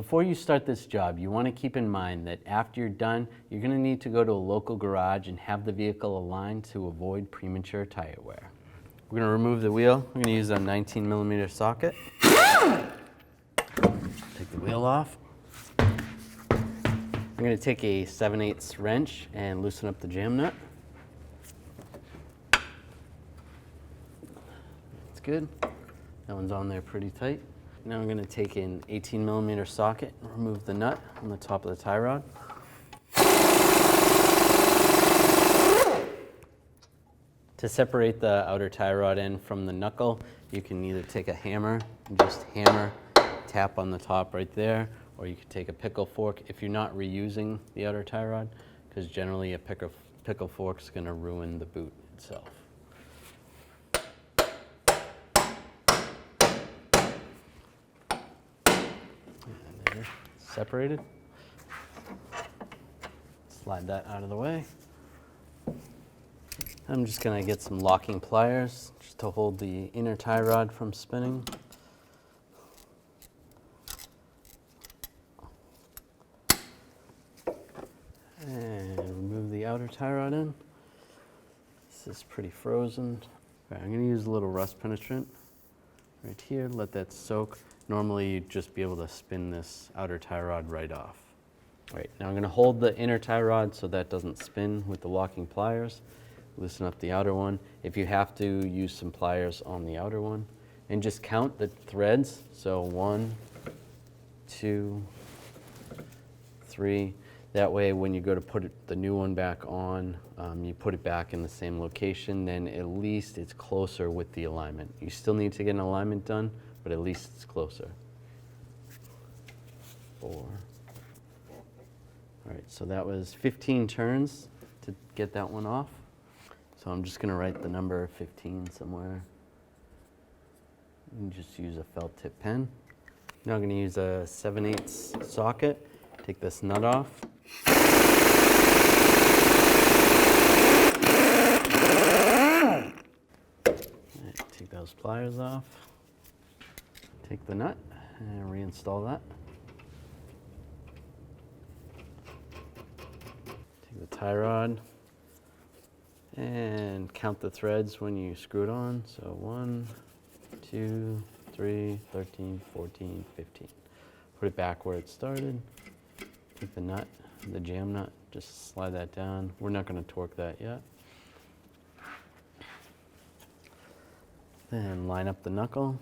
before you start this job, you want to keep in mind that after you're done, you're going to need to go to a local garage and have the vehicle aligned to avoid premature tire wear. We're going to remove the wheel. We're going to use a 19mm socket. Take the wheel off. I'm going to take a 7/8 wrench and loosen up the jam nut. That's good. That one's on there pretty tight. Now I'm going to take an 18mm socket and remove the nut on the top of the tie rod. To separate the outer tie rod end from the knuckle, you can either take a hammer and just hammer, tap on the top right there, or you could take a pickle fork if you're not reusing the outer tie rod, because generally a pickle fork is going to ruin the boot itself. Separated. Slide that out of the way. I'm just going to get some locking pliers just to hold the inner tie rod from spinning. And remove the outer tie rod in. This is pretty frozen. All right, I'm going to use a little rust penetrant right here, let that soak. Normally you'd just be able to spin this outer tie rod right off. All right, now I'm going to hold the inner tie rod so that doesn't spin with the locking pliers. Loosen up the outer one. If you have to, use some pliers on the outer one. And just count the threads. So 1, 2, 3. That way when you go to put the new one back on, you put it back in the same location, then at least it's closer with the alignment. You still need to get an alignment done, but at least it's closer. 4. All right, so that was 15 turns to get that one off. So I'm just going to write the number 15 somewhere. And just use a felt tip pen. Now I'm going to use a 7/8 socket. Take this nut off. Right, take those pliers off. Take the nut and reinstall that. Take the tie rod and count the threads when you screw it on. So 1, 2, 3, 13, 14, 15. Put it back where it started. Take the nut, the jam nut, just slide that down. We're not going to torque that yet. Then line up the knuckle.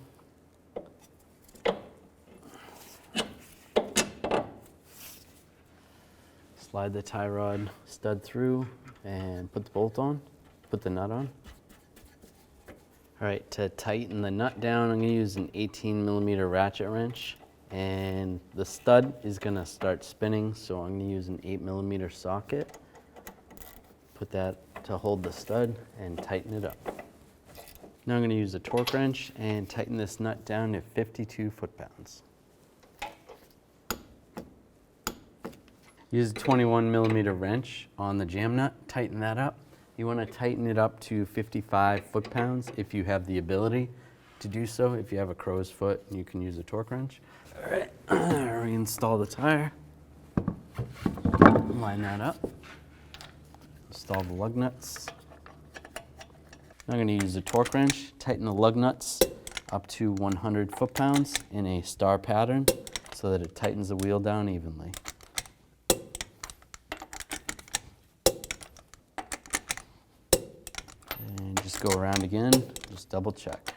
Slide the tie rod stud through and put the bolt on, put the nut on. All right, to tighten the nut down, I'm going to use an 18mm ratchet wrench. And the stud is going to start spinning, so I'm going to use an 8mm socket. Put that to hold the stud and tighten it up. Now I'm going to use a torque wrench and tighten this nut down to 52 foot-pounds. Use a 21mm wrench on the jam nut, tighten that up. You want to tighten it up to 55 foot-pounds if you have the ability to do so. If you have a crow's foot, you can use a torque wrench. All right, reinstall the tire. Line that up. Install the lug nuts. Now I'm going to use a torque wrench, tighten the lug nuts up to 100 foot-pounds in a star pattern so that it tightens the wheel down evenly. And just go around again, just double check.